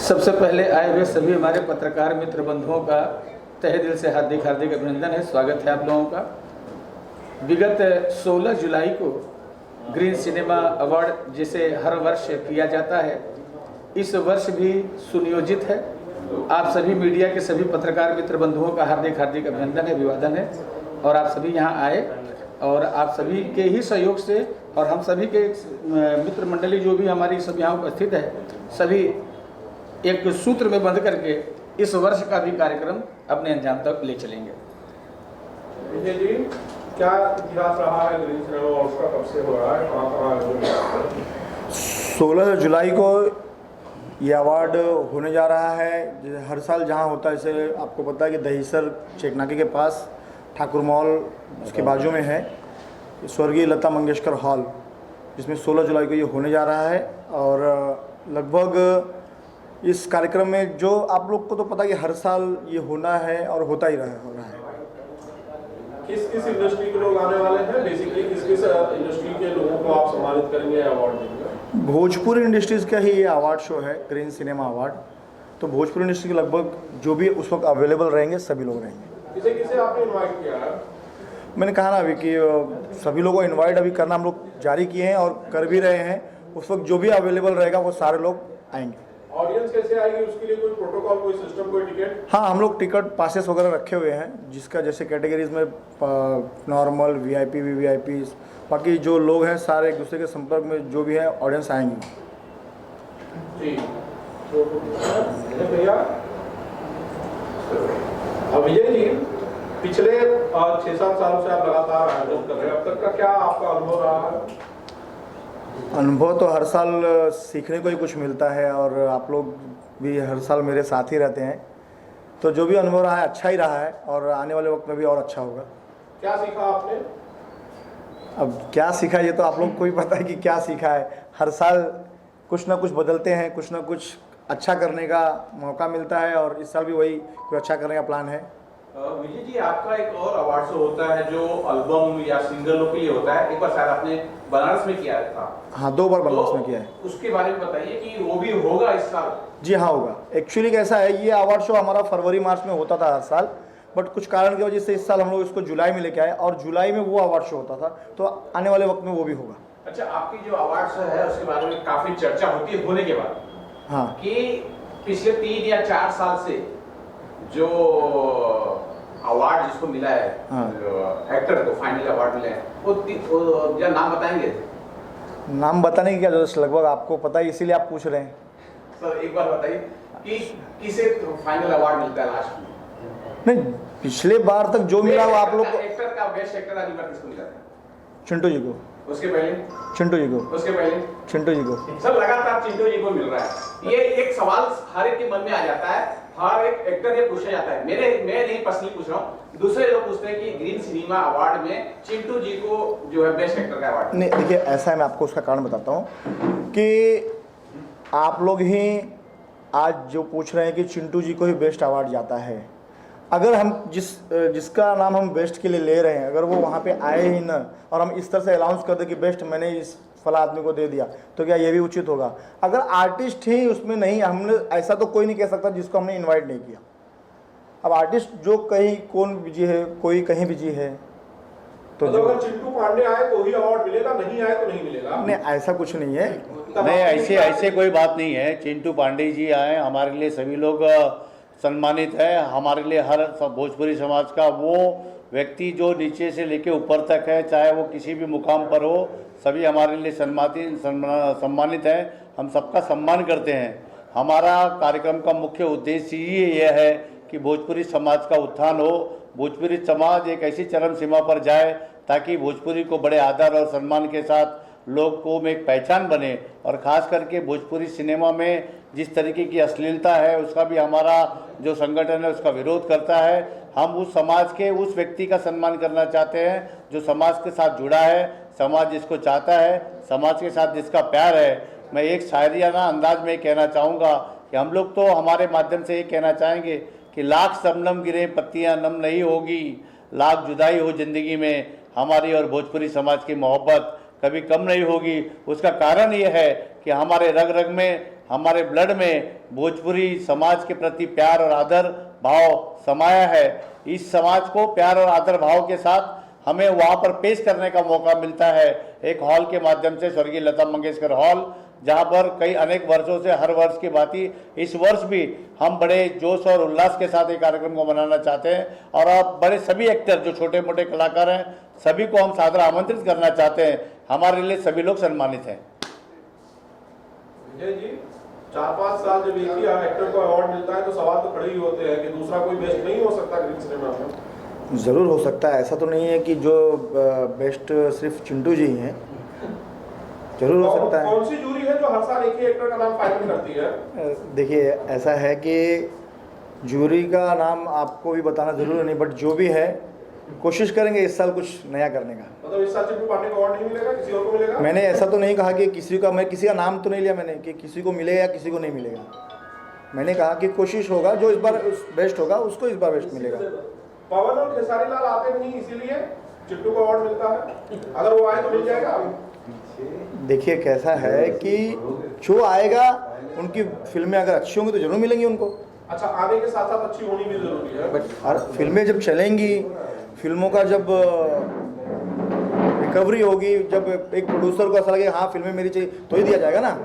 सबसे पहले आए हुए सभी हमारे पत्रकार मित्र बंधुओं का तहे दिल से हार्दिक हार्दिक अभिनंदन है, स्वागत है आप लोगों का। विगत 16 जुलाई को ग्रीन सिनेमा अवार्ड जिसे हर वर्ष किया जाता है, इस वर्ष भी सुनियोजित है। आप सभी मीडिया के सभी पत्रकार मित्र बंधुओं का हार्दिक हार्दिक अभिनंदन है, अभिवादन है। और आप सभी यहाँ आए और आप सभी के ही सहयोग से और हम सभी के मित्र मंडली जो भी हमारी सब यहाँ उपस्थित है, सभी एक सूत्र में बंध करके इस वर्ष का भी कार्यक्रम अपने अंजाम तक ले चलेंगे। विजय जी, क्या इतिहास रहा है ग्रीन सिनेमा और उसका कब से हो रहा है, कहाँ 16 जुलाई को ये अवार्ड होने जा रहा है। हर साल जहाँ होता है, जैसे आपको पता है कि दहीसर चेकनाके के पास ठाकुर मॉल उसके बाजू में है स्वर्गीय लता मंगेशकर हॉल, जिसमें 16 जुलाई को ये होने जा रहा है। और लगभग इस कार्यक्रम में जो आप लोग को तो पता है कि हर साल ये होना है और होता ही हो रहा है। किस किस इंडस्ट्री के लोग आने वाले हैं? बेसिकली किस किस इंडस्ट्री के लोगों को आप सम्मानित करेंगे अवार्ड देंगे? भोजपुरी इंडस्ट्रीज़ का ही ये अवार्ड शो है, ग्रीन सिनेमा अवार्ड। तो भोजपुरी इंडस्ट्री के लगभग जो भी उस वक्त अवेलेबल रहेंगे सभी लोग रहेंगे। किसे किसे आपने इनवाइट किया है? मैंने कहा ना अभी कि सभी लोगों को इनवाइट अभी करना हम लोग जारी किए हैं और कर भी रहे हैं। उस वक्त जो भी अवेलेबल रहेगा वो सारे लोग आएंगे। ऑडियंस कैसे आएगी, उसके लिए कोई प्रोटोकॉल, कोई सिस्टम, कोई टिकट? हाँ, हम लोग टिकट पासेस वगैरह रखे हुए हैं, जिसका जैसे कैटेगरीज में नॉर्मल, वीआईपी, वीवीआईपी, बाकी जो लोग हैं सारे एक दूसरे के संपर्क में जो भी है ऑडियंस आएंगे। जी भैया, विजय जी, पिछले 6-7 सालों से आप लगातार आयोजन कर रहे हैं, अब तक का क्या आपका अनुभव रहा है? अनुभव तो हर साल सीखने को ही कुछ मिलता है और आप लोग भी हर साल मेरे साथ ही रहते हैं, तो जो भी अनुभव रहा है अच्छा ही रहा है और आने वाले वक्त में भी और अच्छा होगा। क्या सीखा आपने? अब क्या सीखा ये तो आप लोग को ही पता है कि क्या सीखा है। हर साल कुछ ना कुछ बदलते हैं, कुछ ना कुछ अच्छा करने का मौका मिलता है और इस साल भी वही कुछ अच्छा करने का प्लान है। विजय जी, आपका एक और अवार्ड शो होता है जो एल्बम या सिंगलों के लिए होता है, एक बार शायद आपने बनारस में किया था। हाँ, 2 बार बनारस में किया है। उसके बारे में बताइए कि वो भी होगा इस साल? जी हाँ, होगा। एक्चुअली कैसा है, ये अवार्ड शो हमारा फरवरी मार्च में होता था हर साल, बट कुछ कारण की वजह से इस साल हम लोग इसको जुलाई में लेके आए और जुलाई में वो अवार्ड शो होता था, तो आने वाले वक्त में वो भी होगा। अच्छा, आपकी जो अवार्ड शो है उसके बारे में काफी चर्चा होती है होने के बाद, हाँ, कि पिछले 3 या 4 साल से जो अवार्ड जिसको मिला है, हाँ, एक्टर को फाइनल अवार्ड मिला है, वो या नाम बताएंगे? नाम बताने की क्या जरूरत, लगभग आपको पता है, इसीलिए आप पूछ रहे हैं। सर एक बार बताइए कि किसे फाइनल अवार्ड मिलता है लास्ट में? नहीं, पिछले बार तक जो मिला वो आप लोग को। एक्टर का बेस्ट एक्टर अगली बार किसको मिला था? चिंटू जी को। उसके पहले? चिंटू जी को। उसके पहले? चिंटू जी को। सर लगातार चिंटू जी को मिल रहा है। ये एक सवाल हर एक के मन में आ जाता है, हर एक एक्टर ये पूछा जाता है। मैं नहीं पर्सनली पूछ रहा हूँ, दूसरे लोग पूछते हैं कि ग्रीन सिनेमा अवार्ड में चिंटू जी को जो है बेस्ट एक्टर का अवार्ड। नहीं, देखिए ऐसा है, मैं आपको उसका कारण बताता हूँ कि आप लोग ही आज जो पूछ रहे हैं कि चिंटू जी को ही बेस्ट अवार्ड जाता है। अगर हम जिसका नाम हम बेस्ट के लिए ले रहे हैं, अगर वो वहाँ पे आए ही ना और हम इस तरह से अनाउंस कर दें कि बेस्ट मैंने इस फला आदमी को दे दिया, तो क्या ये भी उचित होगा? अगर आर्टिस्ट ही उसमें नहीं, हमने ऐसा तो कोई नहीं कह सकता जिसको हमने इनवाइट नहीं किया। अब आर्टिस्ट जो कहीं कौन बिजी है, कोई कहीं बिजी है, तो अगर चिंटू पांडे आए तो ही अवार्ड मिलेगा, नहीं आए तो नहीं मिलेगा? नहीं, ऐसा कुछ नहीं है। नहीं, ऐसे कोई बात नहीं है। चिंटू पांडे जी आए, हमारे लिए सभी लोग सम्मानित है। हमारे लिए हर भोजपुरी समाज का वो व्यक्ति जो नीचे से लेके ऊपर तक है, चाहे वो किसी भी मुकाम पर हो, सभी हमारे लिए सम्मानित है। हम सबका सम्मान करते हैं। हमारा कार्यक्रम का मुख्य उद्देश्य यह है कि भोजपुरी समाज का उत्थान हो, भोजपुरी समाज एक ऐसी चरम सीमा पर जाए ताकि भोजपुरी को बड़े आदर और सम्मान के साथ लोग में एक पहचान बने। और ख़ास करके भोजपुरी सिनेमा में जिस तरीके की अश्लीलता है, उसका भी हमारा जो संगठन है उसका विरोध करता है। हम उस समाज के उस व्यक्ति का सम्मान करना चाहते हैं जो समाज के साथ जुड़ा है, समाज जिसको चाहता है, समाज के साथ जिसका प्यार है। मैं एक शायरियाना अंदाज में कहना चाहूँगा कि हम लोग तो हमारे माध्यम से ये कहना चाहेंगे कि लाख शबनम गिरे पत्तियाँ नम नहीं होगी, लाख जुदाई हो ज़िंदगी में, हमारी और भोजपुरी समाज की मोहब्बत कभी कम नहीं होगी। उसका कारण ये है कि हमारे रग रग में, हमारे ब्लड में भोजपुरी समाज के प्रति प्यार और आदर भाव समाया है। इस समाज को प्यार और आदर भाव के साथ हमें वहाँ पर पेश करने का मौका मिलता है एक हॉल के माध्यम से, स्वर्गीय लता मंगेशकर हॉल, जहाँ पर कई अनेक वर्षों से हर वर्ष की भांति इस वर्ष भी हम बड़े जोश और उल्लास के साथ एक कार्यक्रम को मनाना चाहते हैं। और अब बड़े सभी एक्टर जो छोटे मोटे कलाकार हैं सभी को हम सादर आमंत्रित करना चाहते हैं। हमारे लिए सभी लोग सम्मानित हैं। विजय जी, 4-5 साल जब एक ही एक्टर को अवार्ड मिलता है तो सवाल तो खड़े ही होते हैं कि दूसरा कोई बेस्ट नहीं हो सकता ग्रीन सिनेमा में? ज़रूर हो सकता है, ऐसा तो नहीं है कि जो बेस्ट सिर्फ चिंटू जी हैं, जरूर हो सकता है। कौन सी जूरी है जो हर साल एक ही एक्टर का नाम फाइनल करती है? देखिए ऐसा है कि जूरी का नाम आपको भी बताना ज़रूरी नहीं, बट जो भी है कोशिश करेंगे इस साल कुछ नया करने का। मतलब इस साल चिंटू पांडे को अवार्ड नहीं मिलेगा, किसी और को मिलेगा? मैंने ऐसा तो नहीं कहा कि किसी का, मैं किसी का नाम तो नहीं लिया मैंने कि किसी को मिलेगा या किसी को नहीं मिलेगा। मैंने कहा कि कोशिश होगा, जो इस बार बेस्ट होगा उसको इस बार बेस्ट मिलेगा। पवन और खेसारी लाल आते नहीं इसीलिए चिंटू को अवार्ड मिलता है, अगर वो आए तो मिल जाएगा। देखिए कैसा है कि जो आएगा उनकी फिल्में अगर अच्छी होंगी तो जरूर मिलेंगी उनको। अच्छा, आने के साथ साथ अच्छी होनी भी जरूरी है। और फिल्में जब चलेंगी, फिल्मों का जब रिकवरी होगी, जब एक प्रोड्यूसर को ऐसा लगे हाँ फिल्में मेरी चाहिए तो ही दिया जाएगा ना।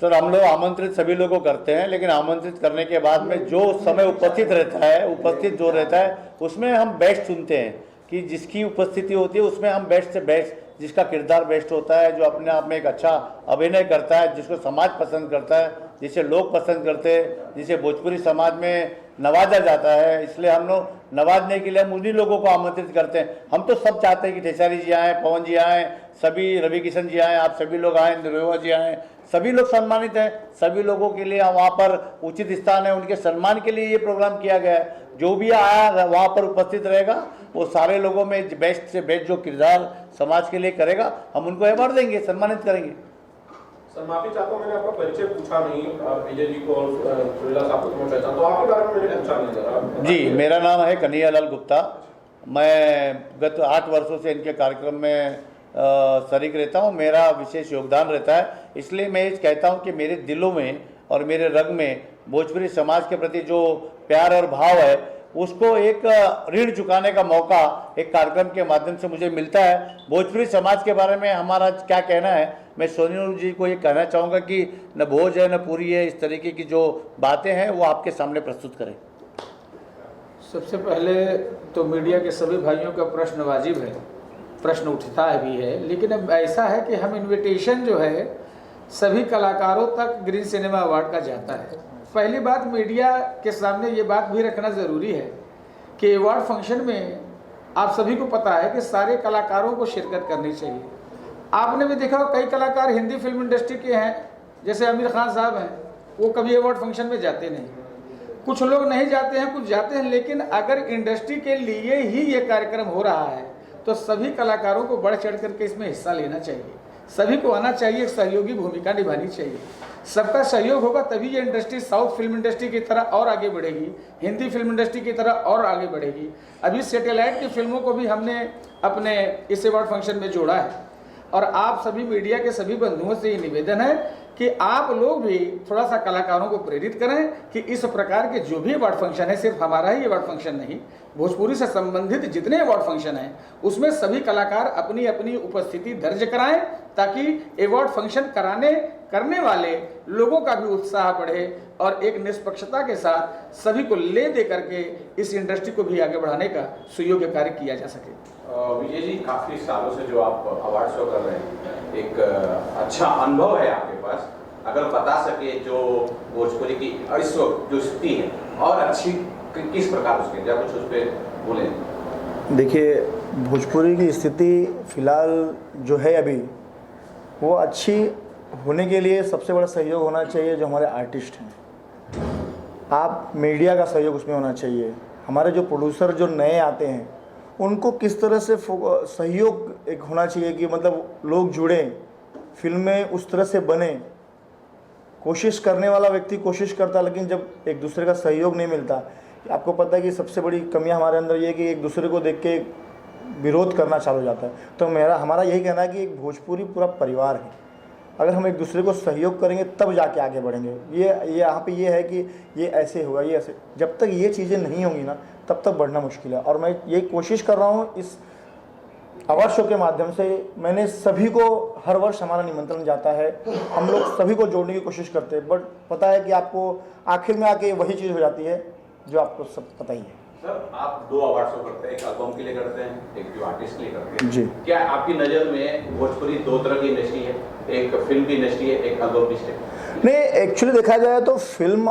सर हम लोग आमंत्रित सभी लोगों को करते हैं, लेकिन आमंत्रित करने के बाद में जो समय उपस्थित रहता है, उपस्थित जो रहता है उसमें हम बेस्ट चुनते हैं कि जिसकी उपस्थिति होती है उसमें हम बेस्ट से बेस्ट, जिसका किरदार बेस्ट होता है, जो अपने आप में एक अच्छा अभिनय करता है, जिसको समाज पसंद करता है, जिसे लोग पसंद करते हैं, जिसे भोजपुरी समाज में नवाजा जाता है। इसलिए हम लोग नवाजने के लिए हम उन्हीं लोगों को आमंत्रित करते हैं। हम तो सब चाहते हैं कि खेसारी जी आएँ, पवन जी आएँ, सभी रवि किशन जी आएँ, आप सभी लोग आएँ, निरोवा जी आएँ, सभी लोग सम्मानित हैं। सभी लोगों के लिए वहाँ पर उचित स्थान है, उनके सम्मान के लिए ये प्रोग्राम किया गया है। जो भी आया वहाँ पर उपस्थित रहेगा वो सारे लोगों में बेस्ट से बेस्ट जो किरदार समाज के लिए करेगा हम उनको अवार्ड देंगे, सम्मानित करेंगे। सर माफी चाहता हूँ, मैंने आपका परिचय पूछा नहीं, विजय जी को और सुरीला साहब को मैं पहचानता हूँ, आपके बारे में मैंने पूछा नहीं जरा। जी, मेरा नाम है कन्हैयालाल गुप्ता। मैं गत 8 वर्षों से इनके कार्यक्रम में शरीक रहता हूँ। मेरा विशेष योगदान रहता है, इसलिए मैं ये कहता हूँ कि मेरे दिलों में और मेरे रग में भोजपुरी समाज के प्रति जो प्यार और भाव है उसको एक ऋण चुकाने का मौका एक कार्यक्रम के माध्यम से मुझे मिलता है। भोजपुरी समाज के बारे में हमारा क्या कहना है, मैं सोनू जी को ये कहना चाहूँगा कि न भोज है न पूरी है, इस तरीके की जो बातें हैं वो आपके सामने प्रस्तुत करें। सबसे पहले तो मीडिया के सभी भाइयों का प्रश्न वाजिब है, प्रश्न उठता भी है, लेकिन अब ऐसा है कि हम इनविटेशन जो है सभी कलाकारों तक ग्रीन सिनेमा अवार्ड का जाता है। पहली बात, मीडिया के सामने ये बात भी रखना ज़रूरी है कि अवार्ड फंक्शन में आप सभी को पता है कि सारे कलाकारों को शिरकत करनी चाहिए। आपने भी देखा कई कलाकार हिंदी फिल्म इंडस्ट्री के हैं, जैसे आमिर खान साहब हैं, वो कभी अवार्ड फंक्शन में जाते नहीं। कुछ लोग नहीं जाते हैं, कुछ जाते हैं, लेकिन अगर इंडस्ट्री के लिए ही ये कार्यक्रम हो रहा है तो सभी कलाकारों को बढ़ चढ़ करके इसमें हिस्सा लेना चाहिए, सभी को आना चाहिए, एक सहयोगी भूमिका निभानी चाहिए। सबका सहयोग होगा तभी ये इंडस्ट्री साउथ फिल्म इंडस्ट्री की तरह और आगे बढ़ेगी, हिंदी फिल्म इंडस्ट्री की तरह और आगे बढ़ेगी। अभी सैटेलाइट की फिल्मों को भी हमने अपने इस अवार्ड फंक्शन में जोड़ा है। और आप सभी मीडिया के सभी बंधुओं से ये निवेदन है कि आप लोग भी थोड़ा सा कलाकारों को प्रेरित करें कि इस प्रकार के जो भी अवार्ड फंक्शन है, सिर्फ हमारा ही अवार्ड फंक्शन नहीं, भोजपुरी से संबंधित जितने अवार्ड फंक्शन हैं उसमें सभी कलाकार अपनी अपनी उपस्थिति दर्ज कराएं, ताकि अवार्ड फंक्शन करने वाले लोगों का भी उत्साह बढ़े और एक निष्पक्षता के साथ सभी को ले दे करके इस इंडस्ट्री को भी आगे बढ़ाने का सुयोग्य कार्य किया जा सके। विजय जी, काफ़ी सालों से जो आप अवार्ड शो कर रहे हैं, एक अच्छा अनुभव है आपके पास, अगर बता सके जो भोजपुरी की इस वक्त जो स्थिति है और अच्छी किस प्रकार उसके, या कुछ उस पर बोलें। देखिए, भोजपुरी की स्थिति फ़िलहाल जो है अभी वो अच्छी होने के लिए सबसे बड़ा सहयोग होना चाहिए जो हमारे आर्टिस्ट हैं। आप मीडिया का सहयोग उसमें होना चाहिए। हमारे जो प्रोड्यूसर जो नए आते हैं उनको किस तरह से सहयोग एक होना चाहिए कि मतलब लोग जुड़ें, फिल्में उस तरह से बने। कोशिश करने वाला व्यक्ति कोशिश करता, लेकिन जब एक दूसरे का सहयोग नहीं मिलता, आपको पता है कि सबसे बड़ी कमियां हमारे अंदर ये है कि एक दूसरे को देख के विरोध करना चालू हो जाता है। तो हमारा यही कहना है कि एक भोजपुरी पूरा परिवार है, अगर हम एक दूसरे को सहयोग करेंगे तब जाके आगे बढ़ेंगे। ये यहाँ पे ये है कि ये ऐसे होगा, ये ऐसे, जब तक ये चीज़ें नहीं होंगी ना तब तक बढ़ना मुश्किल है। और मैं यही कोशिश कर रहा हूँ इस अवार्ड शो के माध्यम से, मैंने सभी को, हर वर्ष हमारा निमंत्रण जाता है, हम लोग सभी को जोड़ने की कोशिश करते हैं, बट पता है कि आपको आखिर में आके वही चीज़ हो जाती है जो आपको सब पता ही है। सर, आप 2 अवार्ड शो करते हैं, एक एल्बम के लिए करते हैं, एक जो आर्टिस्ट के लिए करते हैं जी। क्या आपकी नज़र में भोजपुरी 2 तरह की इंडस्ट्री है, एक फिल्म की इंडस्ट्री है, एक एल्बम की इंडस्ट्री? नहीं, एक्चुअली देखा जाए तो फिल्म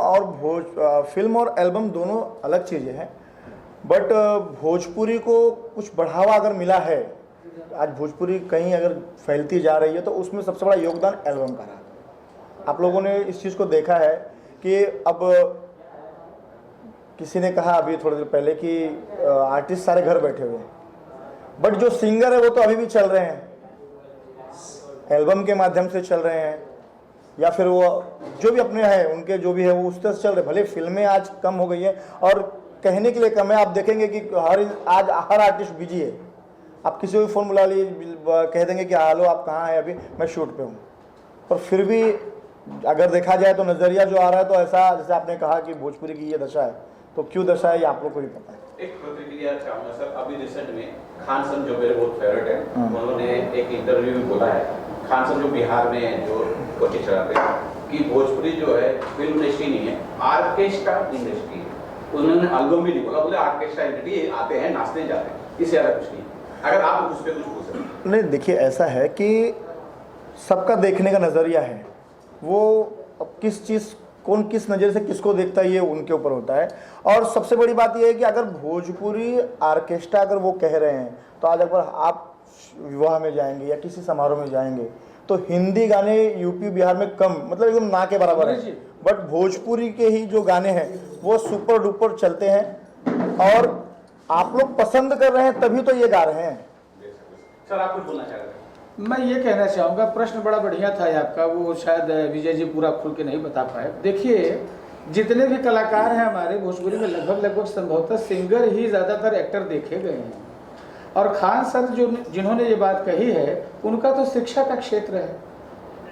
और एल्बम दोनों अलग चीज़ें हैं, बट भोजपुरी को कुछ बढ़ावा अगर मिला है, आज भोजपुरी कहीं अगर फैलती जा रही है तो उसमें सबसे बड़ा योगदान एल्बम का रहा। आप लोगों ने इस चीज़ को देखा है कि अब किसी ने कहा अभी थोड़ी देर पहले कि आर्टिस्ट सारे घर बैठे हुए हैं, बट जो सिंगर है वो तो अभी भी चल रहे हैं, एल्बम के माध्यम से चल रहे हैं, या फिर वो जो भी अपने हैं उनके जो भी है वो उस तरह से चल रहे। भले फिल्में आज कम हो गई है और कहने के लिए कम है, आप देखेंगे कि आज हर आर्टिस्ट बिजी है। आप किसी को भी फ़ोन बुला लिए, कह देंगे कि हेलो आप कहाँ हैं, अभी मैं शूट पे हूँ। पर फिर भी अगर देखा जाए तो नज़रिया जो आ रहा है तो ऐसा, जैसे आपने कहा कि भोजपुरी की ये दशा है, तो क्यों दशा है ये आप लोग को भी पता है। एक प्रतिक्रिया चाहूँगा सर, अभी रिसेंट में खान सर जो मेरे बहुत फेवरेट है, उन्होंने एक इंटरव्यू में बोला है, खान सर जो बिहार में जो कोचिंग चलाते हैं, कि भोजपुरी जो है फिल्म इंडस्ट्री नहीं है, ऑर्केस्ट्रा इंडस्ट्री है। उन्होंने एल्बम भी नहीं बोला, बोले ऑर्केस्ट्रा इंडस्ट्री, आते हैं नाचने जाते हैं, इससे ज़्यादा कुछ नहीं। अगर आप उस पर कुछ पूछ सकते। नहीं, देखिए ऐसा है कि सबका देखने का नज़रिया है, वो अब किस चीज़, कौन किस नज़र से किसको देखता है ये उनके ऊपर होता है। और सबसे बड़ी बात ये है कि अगर भोजपुरी ऑर्केस्ट्रा अगर वो कह रहे हैं, तो आज अगर आप विवाह में जाएंगे या किसी समारोह में जाएंगे तो हिंदी गाने यूपी बिहार में कम, मतलब एकदम ना के बराबर है, बट भोजपुरी के ही जो गाने हैं वो सुपर डुपर चलते हैं और आप लोग पसंद कर रहे हैं तभी तो ये गा रहे हैं। सर, आप कुछ बोलना चाह रहे हैं? मैं ये कहना चाहूँगा, प्रश्न बड़ा बढ़िया था आपका, वो शायद विजय जी पूरा खुल के नहीं बता पाए। देखिए, जितने भी कलाकार हैं हमारे भोजपुरी में, लगभग संभवतः सिंगर ही ज़्यादातर एक्टर देखे गए हैं। और खान सर जिन्होंने ये बात कही है, उनका तो शिक्षा का क्षेत्र है,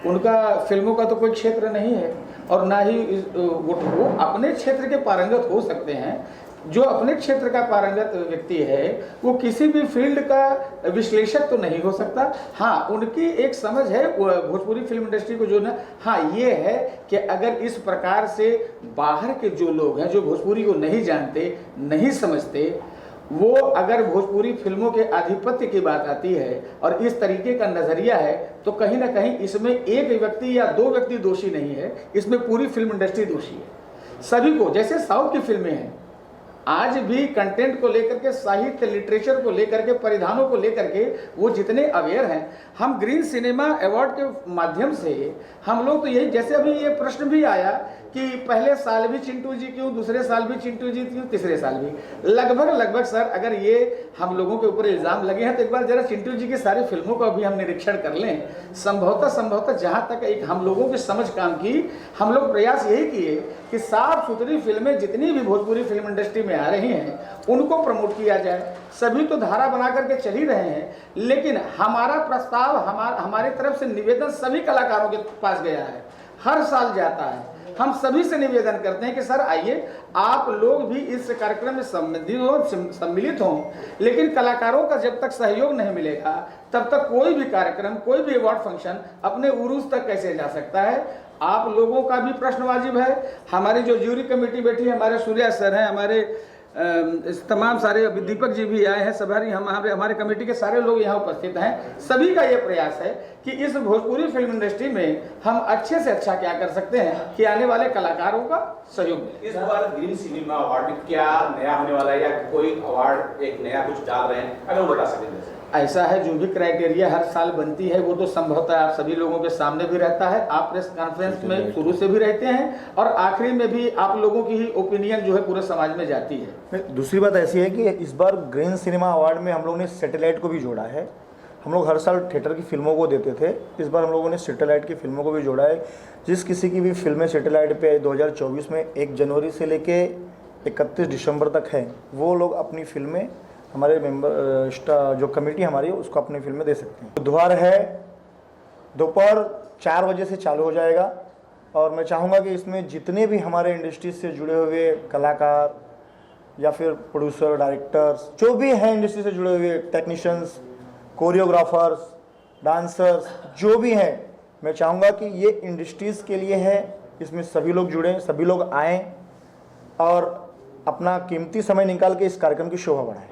उनका फिल्मों का तो कोई क्षेत्र नहीं है, और ना ही वो अपने क्षेत्र के पारंगत हो सकते हैं। जो अपने क्षेत्र का पारंगत व्यक्ति है वो किसी भी फील्ड का विश्लेषक तो नहीं हो सकता। हाँ, उनकी एक समझ है भोजपुरी फिल्म इंडस्ट्री को जो ना, हाँ ये है कि अगर इस प्रकार से बाहर के जो लोग हैं जो भोजपुरी को नहीं जानते, नहीं समझते, वो अगर भोजपुरी फिल्मों के आधिपत्य की बात आती है और इस तरीके का नज़रिया है, तो कहीं ना कहीं इसमें एक व्यक्ति या 2 व्यक्ति दोषी नहीं है, इसमें पूरी फिल्म इंडस्ट्री दोषी है। सभी को, जैसे साउथ की फिल्में हैं, आज भी कंटेंट को लेकर के, साहित्य लिटरेचर को लेकर के, परिधानों को लेकर के वो जितने अवेयर हैं, हम ग्रीन सिनेमा अवार्ड के माध्यम से हम लोग तो यही, जैसे अभी ये प्रश्न भी आया कि पहले साल भी चिंटू जी क्यों, दूसरे साल भी चिंटू जी क्यों, तीसरे साल भी, लगभग सर अगर ये हम लोगों के ऊपर इल्ज़ाम लगे हैं तो एक बार जरा चिंटू जी की सारी फिल्मों का भी हम निरीक्षण कर लें। संभवतः जहाँ तक एक हम लोगों की समझ काम की, हम लोग प्रयास यही किए कि साफ सुथरी फिल्में जितनी भी भोजपुरी फिल्म इंडस्ट्री में आ रही हैं उनको प्रमोट किया जाए। सभी तो धारा बना करके चल ही रहे हैं, लेकिन हमारा प्रस्ताव, हमारी तरफ से निवेदन सभी कलाकारों के पास गया है, हर साल जाता है। हम सभी से निवेदन करते हैं कि सर आइए, आप लोग भी इस कार्यक्रम में सम्मिलित हों, लेकिन कलाकारों का जब तक सहयोग नहीं मिलेगा तब तक कोई भी कार्यक्रम, कोई भी अवार्ड फंक्शन अपने उरूज तक कैसे जा सकता है। आप लोगों का भी प्रश्न वाजिब है। हमारी जो ज्यूरी कमेटी बैठी है, हमारे सूर्या सर हैं, हमारे तमाम सारे दीपक जी भी आए हैं, सभी हमारे कमेटी के सारे लोग यहाँ उपस्थित हैं। सभी का ये प्रयास है कि इस भोजपुरी फिल्म इंडस्ट्री में हम अच्छे से अच्छा क्या कर सकते हैं कि आने वाले कलाकारों का सहयोग मिले। इस बार ग्रीन सिनेमा अवार्ड में क्या नया होने वाला है, या कोई अवार्ड एक नया कुछ डाल रहे हैं, अगर वो बता सकें। ऐसा है, जो भी क्राइटेरिया हर साल बनती है वो तो संभवतः आप सभी लोगों के सामने भी रहता है, आप प्रेस कॉन्फ्रेंस में शुरू से भी रहते हैं, और आखिरी में भी आप लोगों की ही ओपिनियन जो है पूरे समाज में जाती है। दूसरी बात ऐसी है कि इस बार ग्रीन सिनेमा अवार्ड में हम लोगों ने सैटेलाइट को भी जोड़ा है। हम लोग हर साल थिएटर की फिल्मों को देते थे, इस बार हम लोगों ने सैटेलाइट की फिल्मों को भी जोड़ा है। जिस किसी की भी फिल्में सैटेलाइट पे 2024 में 1 जनवरी से लेके 31 दिसंबर तक है, वो लोग अपनी फिल्में हमारे मेंबर जो कमेटी हमारी है उसको अपनी फिल्में दे सकते हैं। बुधवार है, दोपहर 4 बजे से चालू हो जाएगा और मैं चाहूँगा कि इसमें जितने भी हमारे इंडस्ट्री से जुड़े हुए कलाकार या फिर प्रोड्यूसर, डायरेक्टर्स, जो भी हैं इंडस्ट्री से जुड़े हुए टेक्नीशियंस, कोरियोग्राफर्स, डांसर्स, जो भी हैं, मैं चाहूँगा कि ये इंडस्ट्रीज़ के लिए है, इसमें सभी लोग जुड़ें, सभी लोग आएँ और अपना कीमती समय निकाल के इस कार्यक्रम की शोभा बढ़ाएं।